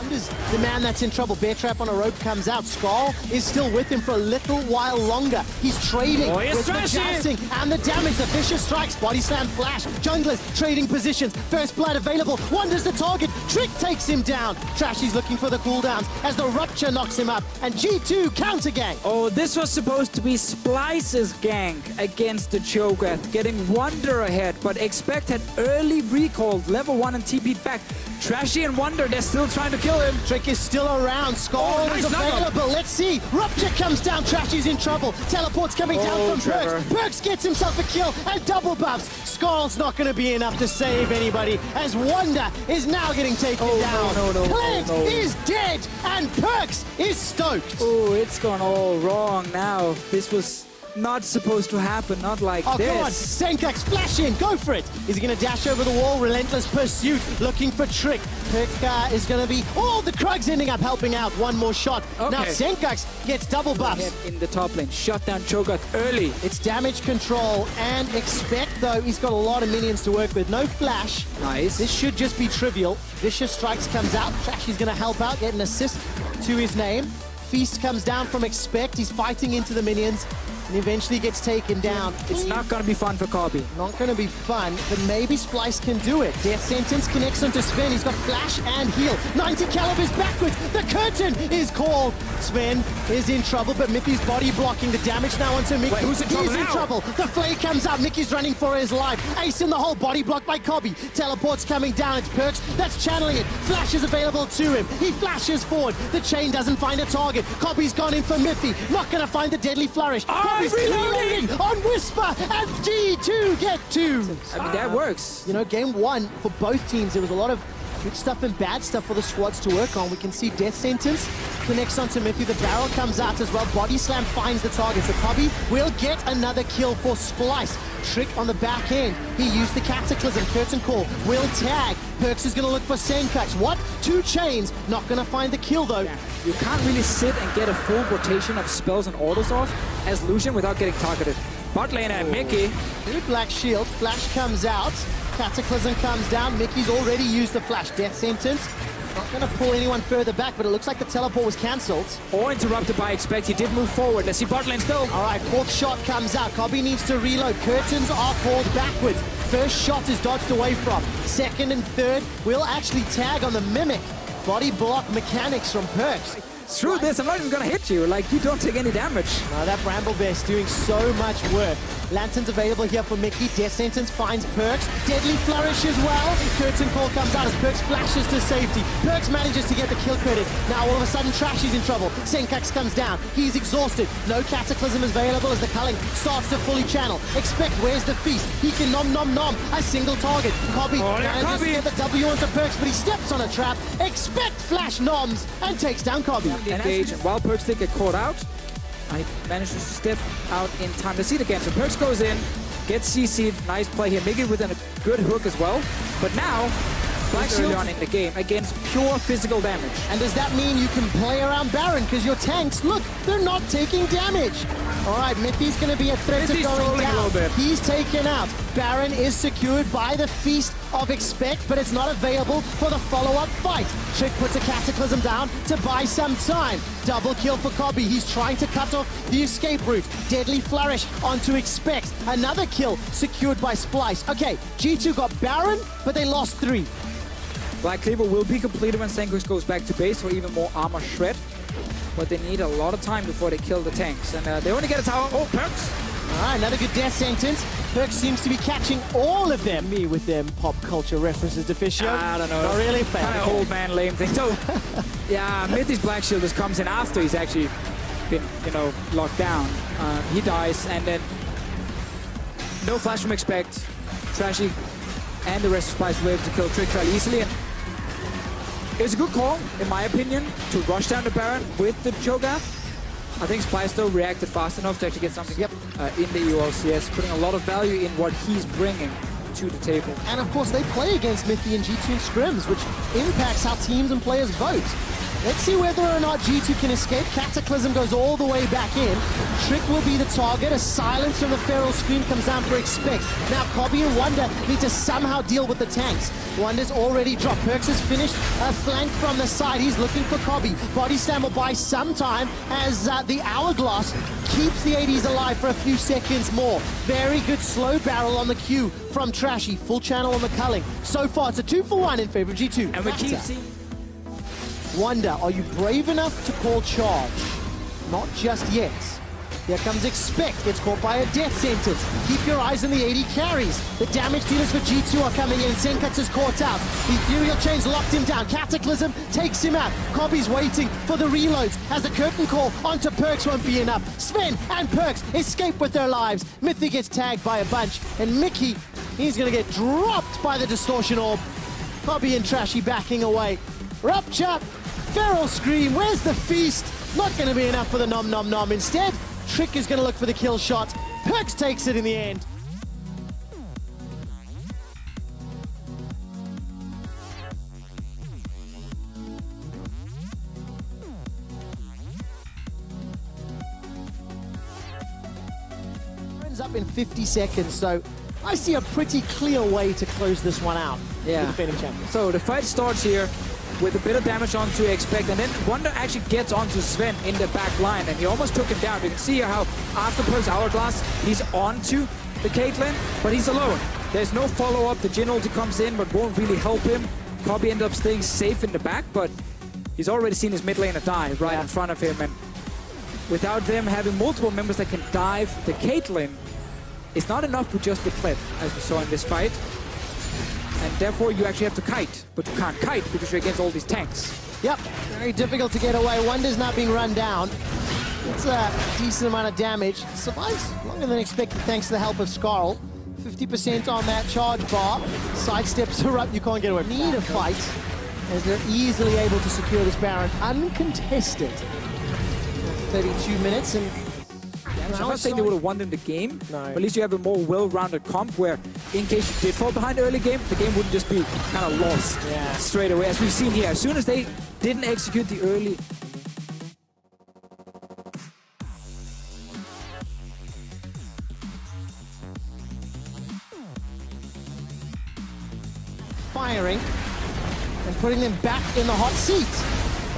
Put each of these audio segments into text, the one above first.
Wonders the man that's in trouble. Bear trap on a rope comes out. Skull is still with him for a little while longer. He's trading with the jousting and the damage. The vicious strikes, body slam, flash. Junglers trading positions. First blood available. Wonders the target. Trick takes him down. Trashy's looking for the cooldowns as the rupture knocks him up. And G2 counter gang. Oh, this was supposed to be Splice's gank against the Cho'Gath, getting Wonder ahead, but Expect had early recalled level 1 and TP'd back. Trashy and Wonder, they're still trying to kill him. Trick is still around. Skull is available. Let's see. Rupture comes down. Trashy's in trouble. Teleport's coming down from Perks. Perks gets himself a kill and double buffs. Skull's not going to be enough to save anybody as Wonder is now getting taken down. Clint is dead and Perks is stoked. Oh, it's gone all wrong now. This was not supposed to happen, not like this. Oh, come on. Senkax, flash in. Go for it. Is he going to dash over the wall? Relentless pursuit. Looking for Trick. Perk is going to be... Oh, the Krug's ending up helping out. One more shot. Okay. Now Senkax gets double buffs. In the top lane. Shut down Cho'Gath early. It's damage control and Expect, though. He's got a lot of minions to work with. No flash. Nice. This should just be trivial. Vicious Strikes comes out. Trashy's going to help out, get an assist to his name. Feast comes down from Expect. He's fighting into the minions. And eventually gets taken down. It's not going to be fun for Kobe. Not going to be fun, but maybe Splice can do it. Death Sentence connects onto Sven. He's got flash and heal. 90 calibers backwards. The curtain is called. Sven is in trouble, but Mickey's body blocking the damage now onto Mickey. Wait, who's in trouble now? He's in trouble. The flay comes out. Mickey's running for his life. Ace in the hole. Body blocked by Kobe. Teleport's coming down. It's Perks that's channeling it. Flash is available to him. He flashes forward. The chain doesn't find a target. Kobe's gone in for Miffy. Not going to find the deadly flourish. Kobe's reloading on Whisper, and G2 get 2. I mean, that works. You know, game 1 for both teams, there was a lot of good stuff and bad stuff for the squads to work on. We can see Death Sentence connects onto Miffy. The barrel comes out as well. Body Slam finds the target. So Kobe will get another kill for Splice. Trick on the back end. He used the Cataclysm. Curtain Call will tag. Perks is going to look for Senkax. What? 2 chains. Not going to find the kill, though. Yeah. You can't really sit and get a full rotation of spells and autos off as Lucian without getting targeted. Bot laner and Mickey. Good Black Shield. Flash comes out. Cataclysm comes down. Mickey's already used the flash. Death Sentence. Not going to pull anyone further back, but it looks like the teleport was cancelled. Or interrupted by Expect. He did move forward. Let's see bot lane still. All right, 4th shot comes out. Kobe needs to reload. Curtains are called backwards. First shot is dodged away from. Second and third will actually tag on the Mimic. Body block mechanics from Perks. Screw this, I'm not even gonna hit you. Like, you don't take any damage. No, that Bramble Bear's doing so much work. Lantern's available here for Mickey. Death Sentence finds Perks. Deadly Flourish as well. Curtain Call comes out as Perks flashes to safety. Perks manages to get the kill credit. Now all of a sudden Trashy's in trouble. Senkax comes down. He's exhausted. No Cataclysm is available as the culling starts to fully channel. Expect, where's the feast? He can nom nom nom. A single target. Kobe manages to get the W onto Perks, but he steps on a trap. Expect flash noms and takes down Kobe. Engage, and while Perks did get caught out, he manages to step out in time to see it again. So Perks goes in, gets CC'd, nice play here. Mickey with a good hook as well. But now, Black Shield on in the game against pure physical damage. And does that mean you can play around Baron? Because your tanks, look, they're not taking damage. All right, Miffy's going to be a threat to going down. He's taken out. Baron is secured by the Feast of Expect, but it's not available for the follow-up fight. Trick puts a Cataclysm down to buy some time. Double kill for Kobe. He's trying to cut off the escape route. Deadly Flourish onto Expect. Another kill secured by Splice. Okay, G2 got Baron, but they lost 3. Black Cleaver will be completed when Senkax goes back to base for even more armor shred. But they need a lot of time before they kill the tanks. And they only get a tower. Oh, Perks! All right, another good Death Sentence. Perks seems to be catching all of them. Me with them pop culture references to Fisher. I don't know. Not really fair. Kind of old man lame thing. So, yeah, Mithy's Black Shield just comes in after he's actually been, you know, locked down. He dies, and then no flash from Expect. Trashy and the rest of Spice were able to kill Trick fairly easily. And it was a good call, in my opinion, to rush down the Baron with the Cho'Gath. I think Spice, though, reacted fast enough to actually get something in the EU LCS, putting a lot of value in what he's bringing to the table. And, of course, they play against Mithy and G2 scrims, which impacts how teams and players vote. Let's see whether or not G2 can escape. Cataclysm goes all the way back in. Trick will be the target. A silence from the Feral Scream comes down for Expect. Now Kobby and Wonder need to somehow deal with the tanks. Wonder's already dropped. Perks has finished a flank from the side. He's looking for Kobby. Body Slam will buy some time as the Hourglass keeps the ADs alive for a few seconds more. Very good slow barrel on the Q from Trashy. Full channel on the culling. So far, it's a 2-for-1 in favor of G2. And we keep seeing... Wonder, are you brave enough to call charge? Not just yet. Here comes Expect, gets caught by a death sentence. Keep your eyes on the AD carries. The damage dealers for G2 are coming in. Senkuts is caught out. The Ethereal Chains locked him down. Cataclysm takes him out. Kobby's waiting for the reloads as the curtain call onto Perks won't be enough. Sven and Perks escape with their lives. Mythic gets tagged by a bunch. And Mickey, he's gonna get dropped by the Distortion Orb. Kobby and Trashy backing away. Rupture, Feral Scream, where's the feast? Not gonna be enough for the nom nom nom. Instead, Trick is gonna look for the kill shot. Perks takes it in the end. Ends up in 50 seconds, so I see a pretty clear way to close this one out. Yeah. The defending champion. So the fight starts here with a bit of damage onto Expect, and then Wonder actually gets onto Sven in the back line, and he almost took him down. You can see how after Perk's Hourglass, he's onto the Caitlyn, but he's alone. There's no follow-up. The Jhin ulti comes in, but won't really help him. Probably end up staying safe in the back, but he's already seen his mid laner die right in front of him, and without them having multiple members that can dive the Caitlyn, it's not enough with just the clip, as we saw in this fight. And therefore, you actually have to kite. But you can't kite because you're against all these tanks. Yep, very difficult to get away. Wonder's not being run down. It's a decent amount of damage. Survives longer than expected thanks to the help of Skarl. 50% on that charge bar. Sidesteps are up, you can't get away. Need a fight, as they're easily able to secure this Baron uncontested. 32 minutes, and I'm not saying they would have won in the game, no. but at least you have a more well-rounded comp where, in case you did fall behind early game, the game wouldn't just be kind of lost straight away, as we've seen here. As soon as they didn't execute the early... Firing and putting them back in the hot seat.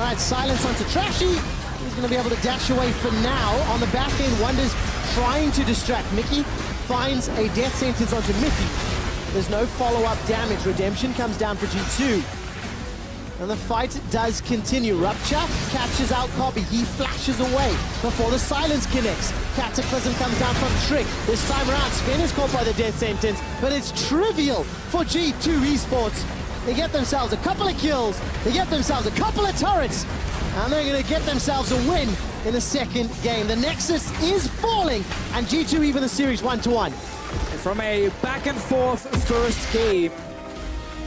All right, silence onto Trashy. He's going to be able to dash away for now. On the back end, Wonder's trying to distract Mickey. Finds a death sentence onto Miffy. There's no follow-up damage. Redemption comes down for G2. And the fight does continue. Rupture captures out Kobby. He flashes away before the silence connects. Cataclysm comes down from Trick. This time around, Sven is caught by the death sentence, but it's trivial for G2 Esports. They get themselves a couple of kills. They get themselves a couple of turrets. And they're going to get themselves a win in the second game. The Nexus is falling, and G2 even the series 1-1. From a back-and-forth first game,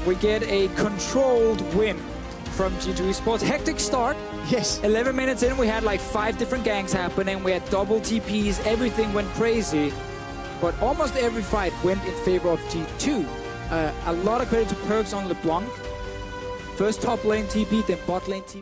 we get a controlled win from G2 Esports. Hectic start. Yes. 11 minutes in, we had like 5 different gangs happening. We had double TPs. Everything went crazy. But almost every fight went in favor of G2. A lot of credit to Perks on LeBlanc. First top lane TP, then bot lane TP.